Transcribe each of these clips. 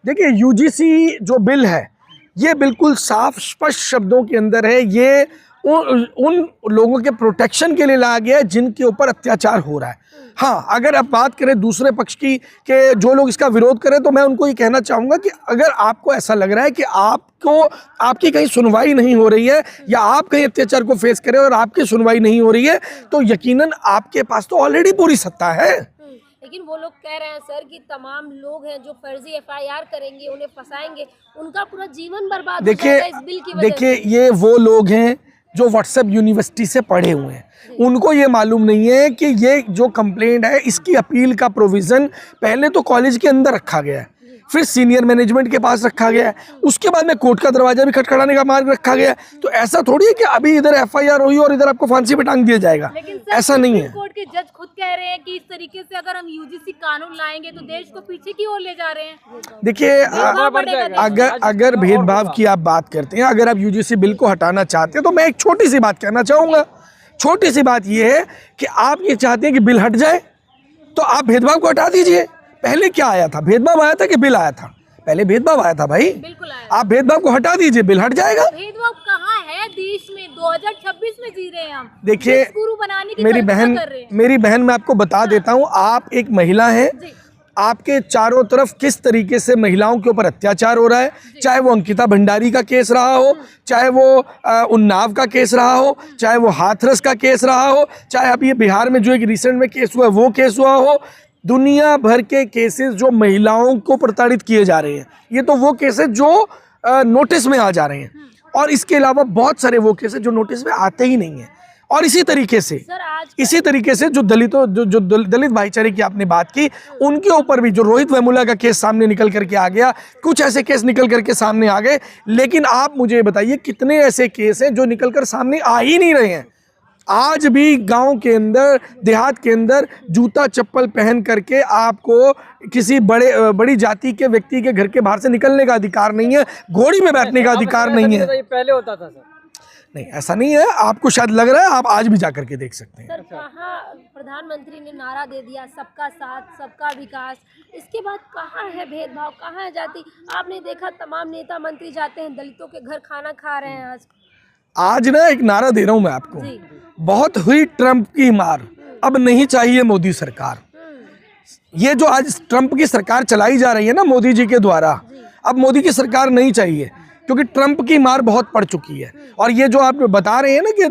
देखिए यूजीसी जो बिल है ये बिल्कुल साफ स्पष्ट शब्दों के अंदर है, ये उन लोगों के प्रोटेक्शन के लिए लाया गया है जिनके ऊपर अत्याचार हो रहा है। हाँ, अगर आप बात करें दूसरे पक्ष की कि जो लोग इसका विरोध करें, तो मैं उनको ये कहना चाहूँगा कि अगर आपको ऐसा लग रहा है कि आपकी कहीं सुनवाई नहीं हो रही है या आप कहीं अत्याचार को फेस करें और आपकी सुनवाई नहीं हो रही है, तो यकीनन आपके पास तो ऑलरेडी पूरी सत्ता है। लेकिन वो लोग कह रहे हैं सर कि तमाम लोग हैं जो फर्जी एफआईआर करेंगे, उन्हें फंसाएंगे, उनका पूरा जीवन बर्बाद हो जाएगा इस बिल की वजह से। देखिए ये वो लोग हैं जो व्हाट्सएप यूनिवर्सिटी से पढ़े हुए हैं, उनको ये मालूम नहीं है कि ये जो कंप्लेंट है इसकी अपील का प्रोविज़न पहले तो कॉलेज के अंदर रखा गया है, फिर सीनियर मैनेजमेंट के पास रखा गया है, उसके बाद में कोर्ट का दरवाजा भी खटखटाने का मार्ग रखा गया है। तो ऐसा थोड़ी है कि अभी इधर एफआईआर हुई और इधर आपको फांसी पे टांग दिया जाएगा, ऐसा नहीं है। कोर्ट के जज खुद कह रहे हैं कि इस तरीके से अगर हम यूजीसी कानून लाएंगे तो देश को पीछे की ओर ले जा रहे हैं। देखिए अगर भेदभाव की आप बात करते हैं, अगर आप यूजीसी बिल को हटाना चाहते हैं, तो मैं एक छोटी सी बात कहना चाहूँगा। छोटी सी बात यह है कि आप ये चाहते हैं कि बिल हट जाए, तो आप भेदभाव को हटा दीजिए। पहले क्या आया था? भेदभाव आया था कि बिल आया था? पहले भेदभाव आया था भाई। बिल्कुल आया। आप भेदभाव को हटा दीजिए, बिल हट जाएगा। भेदभाव कहाँ है देश में? 2026 में जी रहे हैं हम। देखिए मेरी बहन मैं आपको बता देता हूँ, आप एक महिला हैं, आपके चारों तरफ किस तरीके से महिलाओं के ऊपर अत्याचार हो रहा है, चाहे वो अंकिता भंडारी का केस रहा हो, चाहे वो उन्नाव का केस रहा हो, चाहे वो हाथरस का केस रहा हो, चाहे अभी बिहार में जो एक रिसेंट में केस हुआ वो केस हुआ हो। दुनिया भर के केसेस जो महिलाओं को प्रताड़ित किए जा रहे हैं, ये तो वो केसेस जो नोटिस में आ जा रहे हैं, और इसके अलावा बहुत सारे वो केसेस जो नोटिस में आते ही नहीं हैं। और इसी तरीके से जो दलित भाईचारे की आपने बात की, उनके ऊपर भी जो रोहित वेमुला का केस सामने निकल करके आ गया, कुछ ऐसे केस निकल करके सामने आ गए, लेकिन आप मुझे बताइए कितने ऐसे केस हैं जो निकल कर सामने आ ही नहीं रहे हैं। आज भी गांव के अंदर, देहात के अंदर जूता चप्पल पहन करके आपको किसी बड़ी जाति के व्यक्ति के घर के बाहर से निकलने का अधिकार नहीं है, घोड़ी में बैठने का अधिकार नहीं है। पहले होता था सर। नहीं, ऐसा नहीं है, आपको शायद लग रहा है, आप आज भी जाकर के देख सकते हैं। सर कहाँ प्रधानमंत्री ने नारा दे दिया सबका साथ सबका विकास, इसके बाद कहाँ है भेदभाव, कहाँ है जाति? आपने देखा तमाम नेता मंत्री जाते हैं दलितों के घर खाना खा रहे हैं। आज ना एक नारा दे रहा हूं मैं आपको, बहुत हुई ट्रंप की मार, अब नहीं चाहिए मोदी सरकार। ये जो आज ट्रंप की सरकार चलाई जा रही है ना मोदी जी के द्वारा, अब मोदी की सरकार नहीं चाहिए, क्योंकि ट्रंप की मार बहुत पड़ चुकी है। और ये जो आप बता रहे हैं ना कि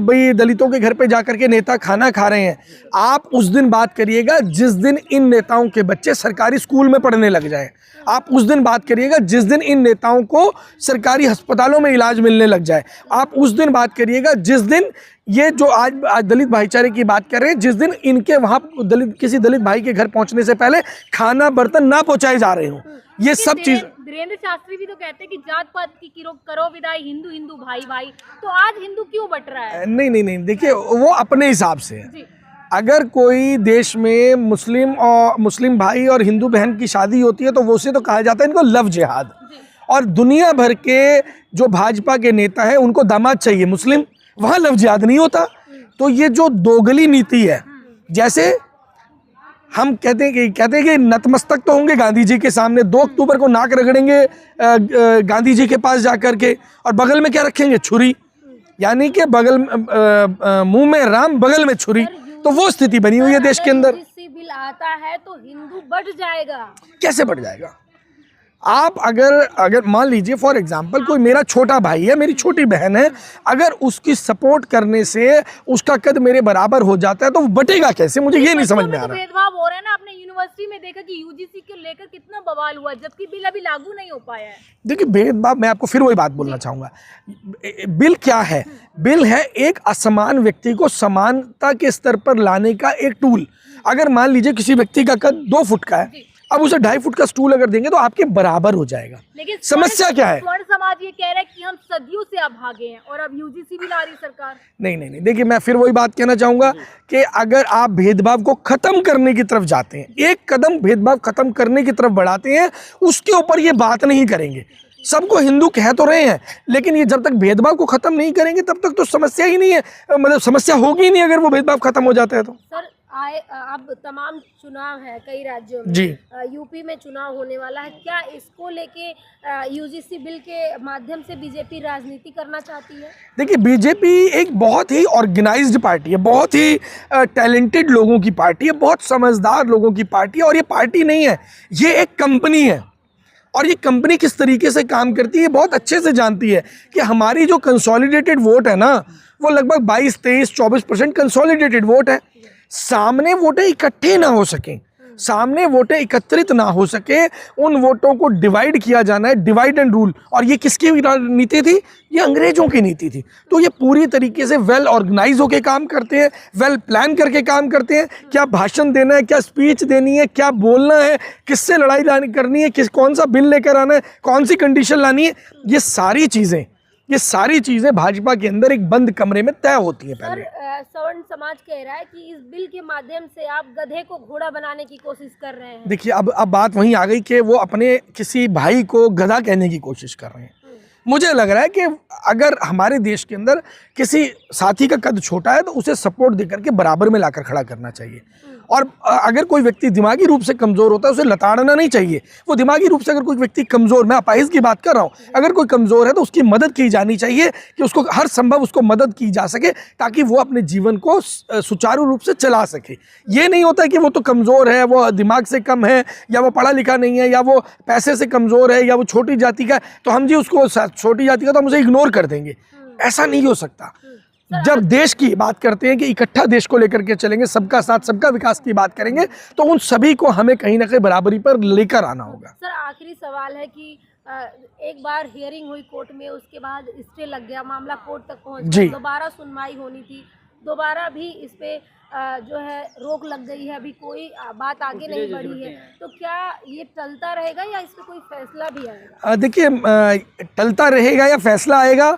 भाई दलितों के घर पे जाकर के नेता खाना खा रहे हैं, आप उस दिन बात करिएगा जिस दिन इन नेताओं के बच्चे सरकारी स्कूल में पढ़ने लग जाए। आप उस दिन बात करिएगा जिस दिन इन नेताओं को सरकारी अस्पतालों में इलाज मिलने लग जाए। आप उस दिन बात करिएगा जिस दिन ये जो आज दलित भाईचारे की बात कर रहे हैं, जिस दिन इनके वहाँ किसी दलित भाई के घर पहुँचने से पहले खाना बर्तन ना पहुँचाए जा रहे हों। ये सब चीज वीरेंद्र शास्त्री भी तो कहते हैं कि जात पात की करो विदाई, हिंदू हिंदू भाई भाई, तो आज हिंदू क्यों बट रहा है? नहीं, देखिए वो अपने हिसाब से है। अगर कोई देश में मुस्लिम भाई और हिंदू बहन की शादी होती है तो वो से तो कहा जाता है इनको लव जिहाद। और दुनिया भर के जो भाजपा के नेता हैं उनको दामाद चाहिए मुस्लिम, वहाँ लव जिहाद नहीं होता। तो ये जो दोगली नीति है, जैसे हम कहते हैं कि नतमस्तक तो होंगे गांधी जी के सामने, 2 अक्टूबर को नाक रगड़ेंगे गांधी जी के पास जाकर के, और बगल में क्या रखेंगे? छुरी, यानी कि बगल मुंह में राम बगल में छुरी। तो वो स्थिति बनी हुई है देश के अंदर। बिल आता है तो हिंदू बढ़ जाएगा। कैसे बढ़ जाएगा? आप अगर मान लीजिए फॉर एग्जांपल कोई मेरा छोटा भाई है, मेरी छोटी बहन है, अगर उसकी सपोर्ट करने से उसका कद मेरे बराबर हो जाता है तो वो बटेगा कैसे? मुझे ये नहीं समझ में आ रहा। भेदभाव हो रहा है ना। आपने यूनिवर्सिटी में देखा कि यूजीसी को लेकर कितना बवाल हुआ, जबकि बिल अभी लागू नहीं हो पाया है। देखिए भेदभाव, मैं आपको फिर वही बात बोलना चाहूँगा। बिल क्या है? बिल है एक असमान व्यक्ति को समानता के स्तर पर लाने का एक टूल। अगर मान लीजिए किसी व्यक्ति का कद 2 फुट का है, अब उसे 2.5 फुट का स्टूल अगर देंगे तो आपके बराबर हो जाएगा। लेकिन समस्या क्या है? स्वर्ण समाज ये कह रहा है कि हम सदियों से अभागे हैं और अब यूजीसी भी ला रही सरकार। नहीं, देखिए मैं फिर वही बात कहना चाहूंगा कि अगर आप भेदभाव को खत्म करने की तरफ जाते हैं, एक कदम भेदभाव खत्म करने की तरफ बढ़ाते हैं, उसके ऊपर ये बात नहीं करेंगे। सबको हिंदू कह तो रहे हैं, लेकिन ये जब तक भेदभाव को खत्म नहीं करेंगे तब तक तो समस्या ही नहीं है, मतलब समस्या होगी ही नहीं अगर वो भेदभाव खत्म हो जाता है तो। सर अब तमाम चुनाव है कई राज्यों में जी। यूपी में चुनाव होने वाला है, क्या इसको लेके यूजीसी बिल के माध्यम से बीजेपी राजनीति करना चाहती है? देखिए, बीजेपी एक बहुत ही ऑर्गेनाइज्ड पार्टी है, बहुत ही टैलेंटेड लोगों की पार्टी है, बहुत समझदार लोगों की पार्टी है। और ये पार्टी नहीं है, ये एक कंपनी है। और ये कंपनी किस तरीके से काम करती है बहुत अच्छे से जानती है कि हमारी जो कंसोलिडेटेड वोट है ना, वो लगभग 22, 23, 24% कंसोलिडेटेड वोट है। सामने वोटें इकट्ठे ना हो सकें, सामने वोटें एकत्रित ना हो सके, उन वोटों को डिवाइड किया जाना है, डिवाइड एंड रूल। और ये किसकी नीति थी? ये अंग्रेजों की नीति थी। तो ये पूरी तरीके से वेल ऑर्गेनाइज होके काम करते हैं, वेल प्लान करके काम करते हैं। क्या भाषण देना है, क्या स्पीच देनी है, क्या बोलना है, किससे लड़ाई करनी है, कौन सा बिल लेकर आना है, कौन सी कंडीशन लानी है, ये सारी चीजें भाजपा के अंदर एक बंद कमरे में तय होती हैं। पहले सवर्ण समाज कह रहा है कि इस बिल के माध्यम से आप गधे को घोड़ा बनाने की कोशिश कर रहे हैं। देखिए, अब बात वहीं आ गई कि वो अपने किसी भाई को गधा कहने की कोशिश कर रहे हैं। मुझे लग रहा है कि अगर हमारे देश के अंदर किसी साथी का कद छोटा है तो उसे सपोर्ट देकर के बराबर में लाकर खड़ा करना चाहिए। और अगर कोई व्यक्ति दिमागी रूप से कमज़ोर होता है उसे लताड़ना नहीं चाहिए। वो दिमागी रूप से अगर कोई व्यक्ति कमज़ोर, मैं अपाहिज की बात कर रहा हूँ, अगर कोई कमज़ोर है तो उसकी मदद की जानी चाहिए कि उसको हर संभव उसको मदद की जा सके ताकि वो अपने जीवन को सुचारू रूप से चला सके। ये नहीं होता है कि वो तो कमज़ोर है, वो दिमाग से कम है, या वो पढ़ा लिखा नहीं है, या वो पैसे से कमज़ोर है, या वो छोटी जाति का है तो हम जी उसको छोटी जाति का तो हम उसे इग्नोर कर देंगे। ऐसा नहीं हो सकता। जब देश की बात करते हैं कि इकट्ठा देश को लेकर के चलेंगे, सबका साथ सबका विकास की बात करेंगे, तो उन सभी को हमें कहीं ना कहीं बराबरी पर लेकर आना होगा। सर, आखिरी सवाल है कि एक बार हियरिंग हुई कोर्ट में, उसके बाद स्टे लग गया, मामला कोर्ट तक पहुंच गया, दोबारा सुनवाई होनी थी, दोबारा भी इस पे जो है रोक लग गई है, अभी कोई बात आगे नहीं बढ़ी है, तो क्या ये टलता रहेगा या इस पे कोई फैसला भी आएगा? देखिए, टलता रहेगा या फैसला आएगा,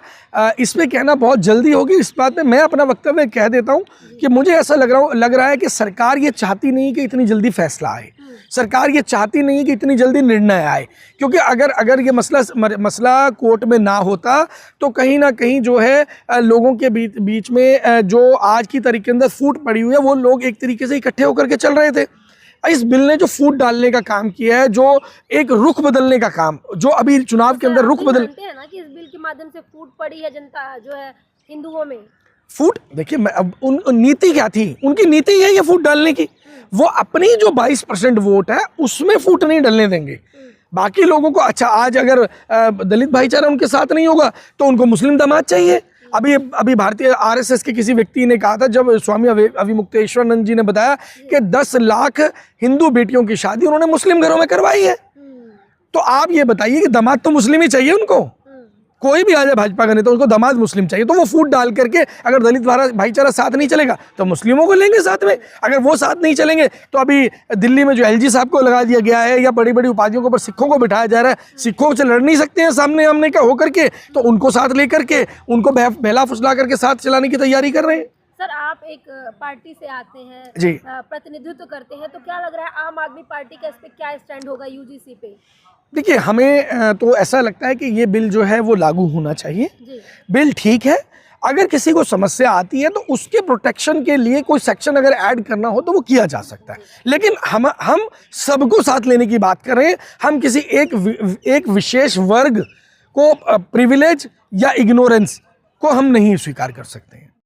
इस पे कहना बहुत जल्दी होगी। इस बात में मैं अपना वक्तव्य कह देता हूँ कि मुझे ऐसा लग रहा है कि सरकार ये चाहती नहीं कि इतनी जल्दी फैसला आए, सरकार ये चाहती नहीं कि इतनी जल्दी निर्णय आए, क्योंकि अगर ये मसला कोर्ट में ना होता तो कहीं ना कहीं जो है लोगों के बीच में जो आज की तारीख के अंदर फूट पड़ी हुई है, वो लोग एक तरीके से इकट्ठे होकर के चल रहे थे। इस बिल ने जो फूट डालने का काम किया है, जो एक रुख बदलने का काम, जो अभी चुनाव के अंदर रुख बदल हैं ना कि इस बिल के माध्यम से फूट पड़ी है जनता जो है हिंदुओं में फूट। देखिए, अब उन नीति क्या थी, उनकी नीति है ये फूट डालने की। वो अपनी जो 22% वोट है उसमें फूट नहीं डालने देंगे। बाकी लोगों को, अच्छा आज अगर दलित भाईचारा उनके साथ नहीं होगा तो उनको मुस्लिम दामाद चाहिए। अभी भारतीय आरएसएस के किसी व्यक्ति ने कहा था, जब स्वामी अविमुक्तेश्वरानंद जी ने बताया कि 10 लाख हिंदू बेटियों की शादी उन्होंने मुस्लिम घरों में करवाई है, तो आप ये बताइए कि दामाद तो मुस्लिम ही चाहिए उनको। कोई भी आ जाए भाजपा का नेता, उनको दामाद मुस्लिम चाहिए, तो वो फूट डाल करके अगर दलित भाईचारा साथ नहीं चलेगा तो मुस्लिमों को लेंगे साथ में। अगर वो साथ नहीं चलेंगे तो अभी दिल्ली में जो एलजी साहब को लगा दिया गया है, या बड़ी बड़ी उपाधियों के ऊपर सिखों को बिठाया जा रहा है, सिखों से लड़ नहीं सकते हैं सामने आमने का होकर के, तो उनको साथ लेकर के उनको बहला फुसला करके साथ चलाने की तैयारी कर रहे हैं। सर, आप एक पार्टी से आते हैं जी, प्रतिनिधित्व करते हैं, तो क्या लग रहा है आम आदमी पार्टी का इस पे क्या स्टैंड होगा यूजीसी पे? देखिए, हमें तो ऐसा लगता है कि ये बिल जो है वो लागू होना चाहिए। बिल ठीक है, अगर किसी को समस्या आती है तो उसके प्रोटेक्शन के लिए कोई सेक्शन अगर ऐड करना हो तो वो किया जा सकता है, लेकिन हम सबको साथ लेने की बात कर रहे हैं। हम किसी एक विशेष वर्ग को प्रिविलेज या इग्नोरेंस को हम नहीं स्वीकार कर सकते हैं।